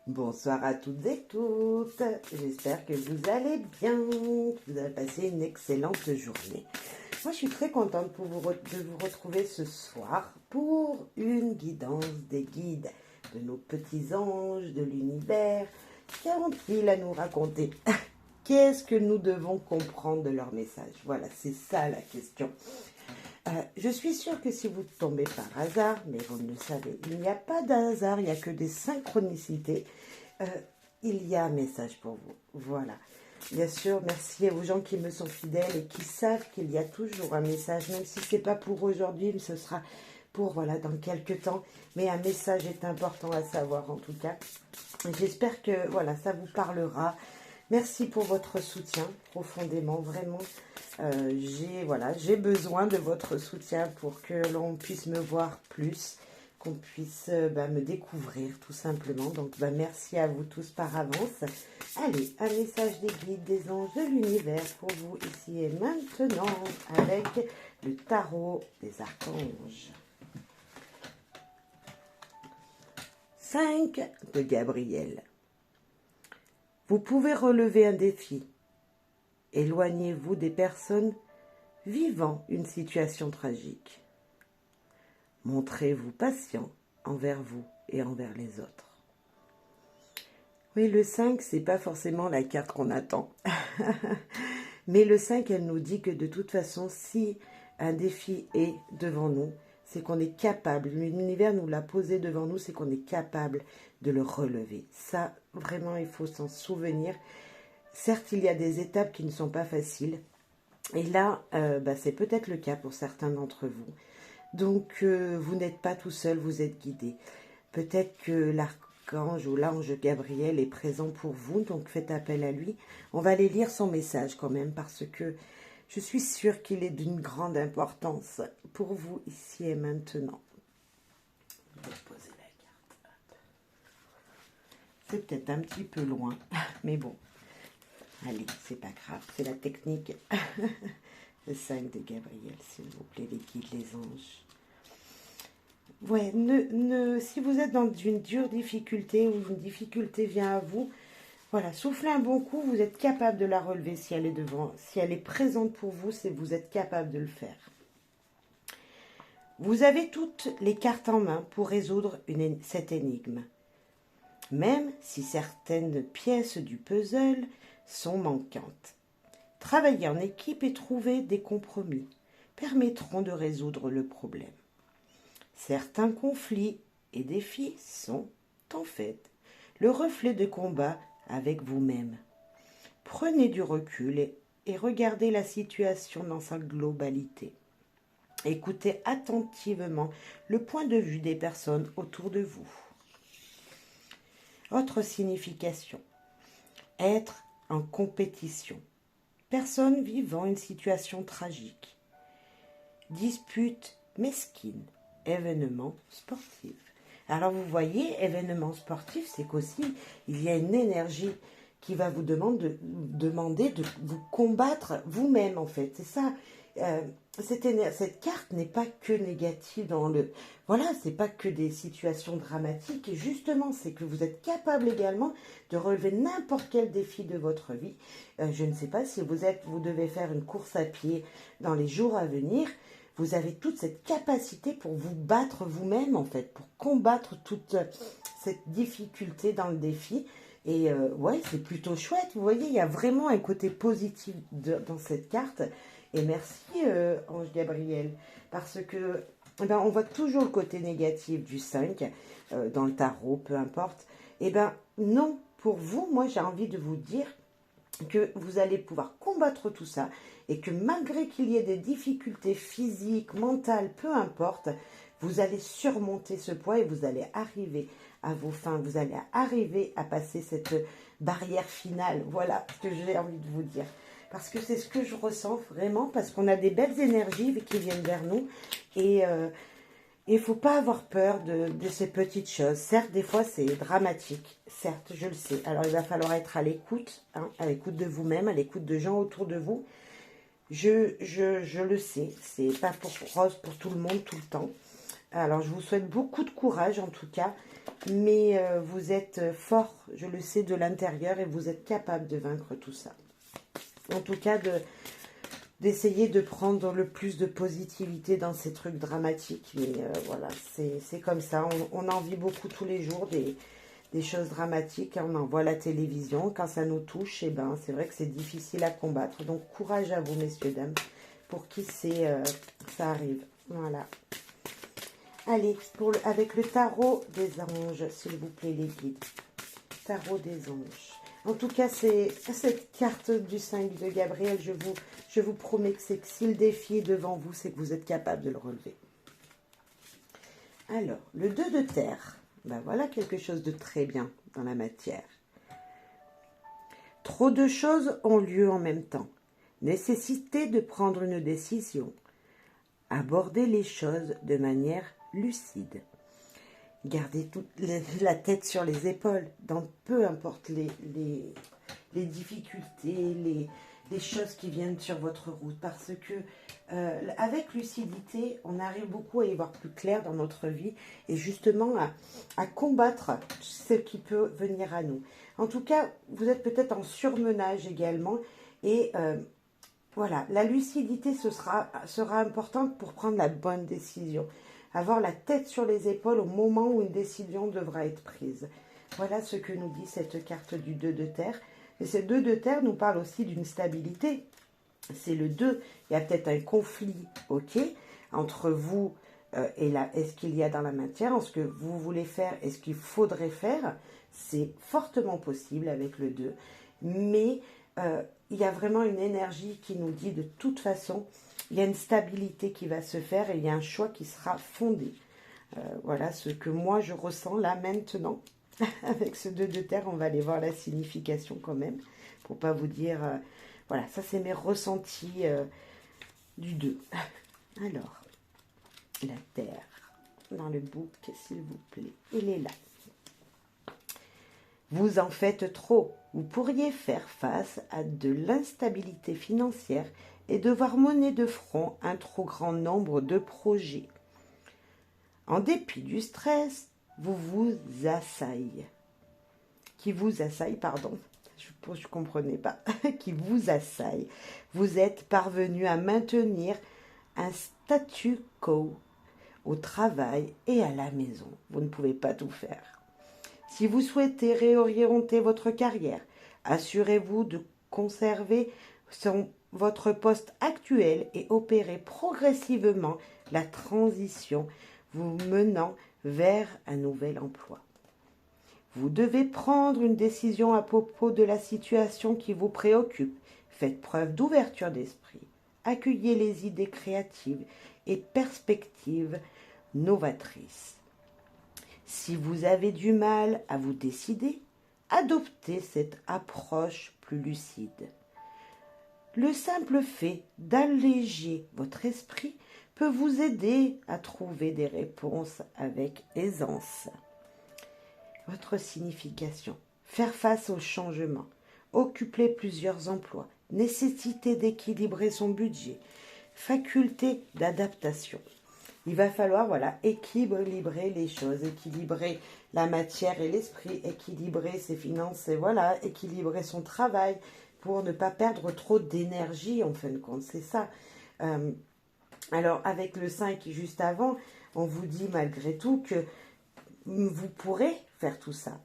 Bonsoir à toutes et tous. J'espère que vous allez bien, que vous avez passé une excellente journée. Moi, je suis très contente de vous retrouver ce soir pour une guidance des guides, de nos petits anges, de l'univers, qui ont-ils à nous raconter? Qu'est-ce que nous devons comprendre de leur message? Voilà, c'est ça la question. Je suis sûre que si vous tombez par hasard, mais vous le savez, il n'y a pas d'hasard, il n'y a que des synchronicités. Euh, il y a un message pour vous. Voilà. Bien sûr, merci aux gens qui me sont fidèles et qui savent qu'il y a toujours un message, même si ce n'est pas pour aujourd'hui, mais ce sera pour, voilà, dans quelques temps. Mais un message est important à savoir, en tout cas. J'espère que, voilà, ça vous parlera. Merci pour votre soutien, profondément, vraiment. J'ai besoin de votre soutien pour que l'on puisse me voir plus, qu'on puisse me découvrir tout simplement. Donc, merci à vous tous par avance. Allez, un message des guides, des anges, de l'univers pour vous ici et maintenant avec le tarot des archanges. 5 de Gabriel. Vous pouvez relever un défi. Éloignez-vous des personnes vivant une situation tragique. Montrez-vous patient envers vous et envers les autres. Oui, le 5, c'est pas forcément la carte qu'on attend. Mais le 5, elle nous dit que de toute façon, si un défi est devant nous, c'est qu'on est capable, l'univers nous l'a posé devant nous, c'est qu'on est capable de le relever. Ça, vraiment, il faut s'en souvenir. Certes, il y a des étapes qui ne sont pas faciles. Et là, c'est peut-être le cas pour certains d'entre vous. Donc, vous n'êtes pas tout seul, vous êtes guidé. Peut-être que l'archange ou l'ange Gabriel est présent pour vous, donc faites appel à lui. On va aller lire son message quand même, parce que je suis sûre qu'il est d'une grande importance pour vous ici et maintenant. Je vais poser la carte. C'est peut-être un petit peu loin, mais bon. Allez, c'est pas grave, c'est la technique. Le 5 de Gabriel, s'il vous plaît, les guides, les anges. Ouais, si vous êtes dans une dure difficulté ou une difficulté vient à vous, voilà, soufflez un bon coup, vous êtes capable de la relever si elle est devant, si elle est présente pour vous, c'est vous êtes capable de le faire. Vous avez toutes les cartes en main pour résoudre cette énigme. Même si certaines pièces du puzzle sont manquantes. Travailler en équipe et trouver des compromis permettront de résoudre le problème. Certains conflits et défis sont, en fait, le reflet de combat avec vous-même. Prenez du recul et regardez la situation dans sa globalité. Écoutez attentivement le point de vue des personnes autour de vous. Autre signification. Être en compétition. Personne vivant une situation tragique. Dispute mesquine. Événement sportif. Alors vous voyez, événement sportif, c'est qu'aussi il y a une énergie qui va vous demander de vous combattre vous-même en fait. C'est ça. Cette carte n'est pas que négative dans le... Voilà, c'est pas que des situations dramatiques. Et justement, c'est que vous êtes capable également de relever n'importe quel défi de votre vie. Je ne sais pas si vous devez faire une course à pied dans les jours à venir. Vous avez toute cette capacité pour vous battre vous-même, en fait, pour combattre toute cette difficulté dans le défi. Et ouais, c'est plutôt chouette. Vous voyez, il y a vraiment un côté positif dans cette carte. Et merci, Ange Gabriel, parce que on voit toujours le côté négatif du 5 dans le tarot, peu importe. Non, pour vous, moi, j'ai envie de vous dire que vous allez pouvoir combattre tout ça et que malgré qu'il y ait des difficultés physiques, mentales, peu importe, vous allez surmonter ce poids et vous allez arriver à vos fins, vous allez arriver à passer cette barrière finale. Voilà ce que j'ai envie de vous dire. Parce que c'est ce que je ressens vraiment, parce qu'on a des belles énergies qui viennent vers nous et il ne faut pas avoir peur de ces petites choses. Certes, des fois, c'est dramatique. Certes, je le sais. Alors, il va falloir être à l'écoute, à l'écoute de vous-même, à l'écoute de gens autour de vous. Je le sais. C'est pas rose pour tout le monde, tout le temps. Alors, je vous souhaite beaucoup de courage, en tout cas. mais vous êtes fort, je le sais, de l'intérieur et vous êtes capable de vaincre tout ça. En tout cas, d'essayer de prendre le plus de positivité dans ces trucs dramatiques. Mais voilà, c'est comme ça. On en vit beaucoup tous les jours, des choses dramatiques. On en voit à la télévision. Quand ça nous touche, eh ben, c'est vrai que c'est difficile à combattre. Donc, courage à vous, messieurs, dames. Pour qui ça arrive. Voilà. Allez, avec le tarot des anges, s'il vous plaît, les guides. Tarot des anges. En tout cas, c'est cette carte du 5 de Gabriel, je vous promets que si le défi est devant vous, c'est que vous êtes capable de le relever. Alors, le 2 de terre. Ben voilà quelque chose de très bien dans la matière. Trop de choses ont lieu en même temps. Nécessité de prendre une décision. Aborder les choses de manière lucide. Gardez toute la tête sur les épaules, dans peu importe les difficultés, les choses qui viennent sur votre route. Parce que avec lucidité, on arrive beaucoup à y voir plus clair dans notre vie et justement à combattre ce qui peut venir à nous. En tout cas, vous êtes peut-être en surmenage également et voilà, la lucidité sera importante pour prendre la bonne décision. Avoir la tête sur les épaules au moment où une décision devra être prise. Voilà ce que nous dit cette carte du 2 de terre. Et ce 2 de terre nous parle aussi d'une stabilité. C'est le 2. Il y a peut-être un conflit, ok, entre vous et ce qu'il y a dans la matière, en ce que vous voulez faire et ce qu'il faudrait faire. C'est fortement possible avec le 2. Mais il y a vraiment une énergie qui nous dit de toute façon, il y a une stabilité qui va se faire et il y a un choix qui sera fondé. Voilà ce que moi je ressens là maintenant. Avec ce 2 de terre, on va aller voir la signification quand même. Pour pas vous dire... voilà, ça c'est mes ressentis du 2. Alors, la terre, dans le book, s'il vous plaît. Il est là. Vous en faites trop. Vous pourriez faire face à de l'instabilité financière et devoir mener de front un trop grand nombre de projets. En dépit du stress, qui vous assaille, pardon, je ne comprenais pas, qui vous assaille. Vous êtes parvenu à maintenir un statu quo au travail et à la maison. Vous ne pouvez pas tout faire. Si vous souhaitez réorienter votre carrière, assurez-vous de conserver votre poste actuel et opérer progressivement la transition vous menant vers un nouvel emploi. Vous devez prendre une décision à propos de la situation qui vous préoccupe. Faites preuve d'ouverture d'esprit. Accueillez les idées créatives et perspectives novatrices. Si vous avez du mal à vous décider, adoptez cette approche plus lucide. Le simple fait d'alléger votre esprit peut vous aider à trouver des réponses avec aisance. Votre signification. Faire face au changement. Occuper plusieurs emplois. Nécessité d'équilibrer son budget. Faculté d'adaptation. Il va falloir, voilà, équilibrer les choses, équilibrer la matière et l'esprit, équilibrer ses finances et voilà, équilibrer son travail pour ne pas perdre trop d'énergie en fin de compte, c'est ça. Alors avec le 5 juste avant, on vous dit malgré tout que vous pourrez faire tout ça.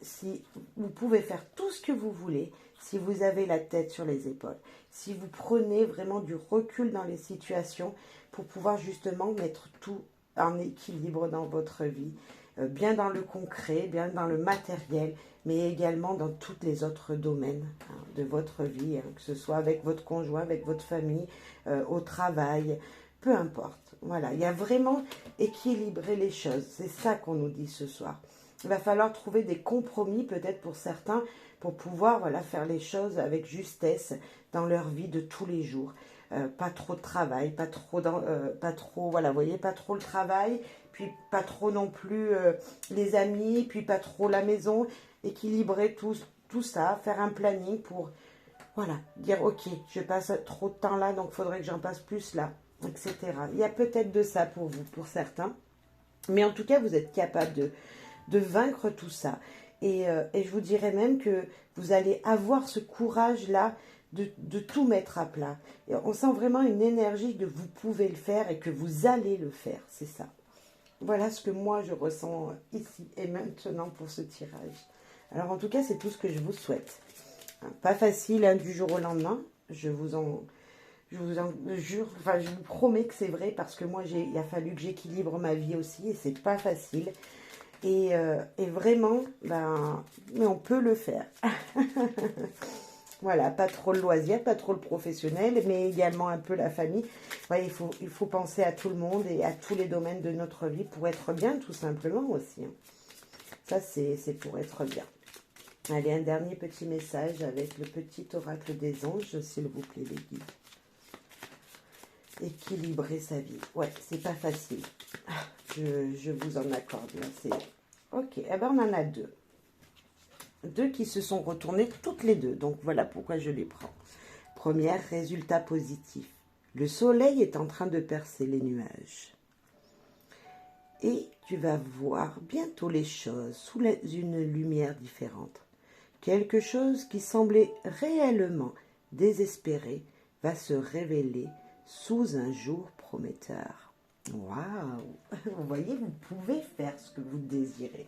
Si vous pouvez faire tout ce que vous voulez, si vous avez la tête sur les épaules, si vous prenez vraiment du recul dans les situations pour pouvoir justement mettre tout en équilibre dans votre vie, bien dans le concret, bien dans le matériel, mais également dans tous les autres domaines de votre vie, que ce soit avec votre conjoint, avec votre famille, au travail, peu importe. Voilà, il y a vraiment équilibrer les choses. C'est ça qu'on nous dit ce soir. Il va falloir trouver des compromis peut-être pour certains pour pouvoir voilà, faire les choses avec justesse dans leur vie de tous les jours. Pas trop de travail, pas trop, voilà, vous voyez, pas trop le travail, puis pas trop non plus les amis, puis pas trop la maison. Équilibrer tout ça, faire un planning pour, voilà, dire ok, je passe trop de temps là, donc il faudrait que j'en passe plus là, etc. Il y a peut-être de ça pour vous, pour certains. Mais en tout cas, vous êtes capable de vaincre tout ça. Et je vous dirais même que vous allez avoir ce courage-là de tout mettre à plat. Et on sent vraiment une énergie de vous pouvez le faire et que vous allez le faire, c'est ça. Voilà ce que moi je ressens ici et maintenant pour ce tirage. Alors en tout cas, c'est tout ce que je vous souhaite. Pas facile hein, du jour au lendemain, je vous en jure, enfin je vous promets que c'est vrai parce que moi il a fallu que j'équilibre ma vie aussi et c'est pas facile. Et vraiment, ben, mais on peut le faire. Voilà, pas trop le loisir, pas trop le professionnel, mais également un peu la famille. Ouais, il faut penser à tout le monde et à tous les domaines de notre vie pour être bien, tout simplement aussi. Hein. Ça, c'est pour être bien. Allez, un dernier petit message avec le petit oracle des anges, s'il vous plaît, les guides. Équilibrer sa vie. Ouais, c'est pas facile. Je vous en accorde. Là, ok, eh ben on en a deux. Deux qui se sont retournées toutes les deux. Donc voilà pourquoi je les prends. Première, résultat positif. Le soleil est en train de percer les nuages. Et tu vas voir bientôt les choses sous une lumière différente. Quelque chose qui semblait réellement désespéré va se révéler sous un jour prometteur. Waouh! Vous voyez, vous pouvez faire ce que vous désirez.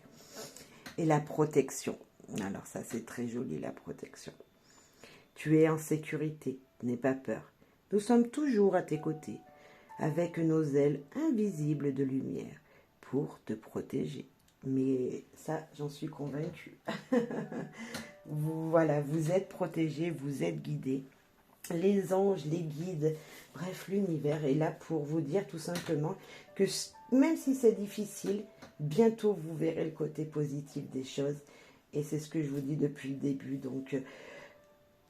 Et la protection. Alors ça, c'est très joli, la protection. Tu es en sécurité, n'aie pas peur. Nous sommes toujours à tes côtés, avec nos ailes invisibles de lumière, pour te protéger. Mais ça, j'en suis convaincue. Voilà, vous êtes protégés, vous êtes guidés. Les anges, les guides, bref, l'univers est là pour vous dire tout simplement que même si c'est difficile, bientôt vous verrez le côté positif des choses. Et c'est ce que je vous dis depuis le début. Donc,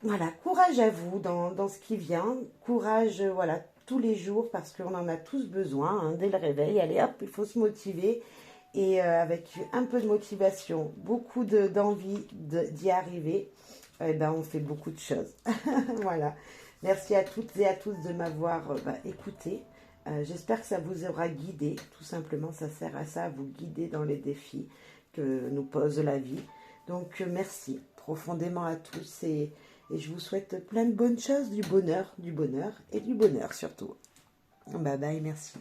voilà, courage à vous dans ce qui vient. Courage, voilà, tous les jours parce qu'on en a tous besoin. Hein, dès le réveil, allez hop, il faut se motiver. Et avec un peu de motivation, beaucoup d'envie d'y arriver, eh ben, on fait beaucoup de choses. Voilà. Merci à toutes et à tous de m'avoir écouté. J'espère que ça vous aura guidé. Tout simplement, ça sert à ça, à vous guider dans les défis que nous pose la vie. Donc, merci profondément à tous et je vous souhaite plein de bonnes choses, du bonheur et du bonheur surtout. Bye bye, merci.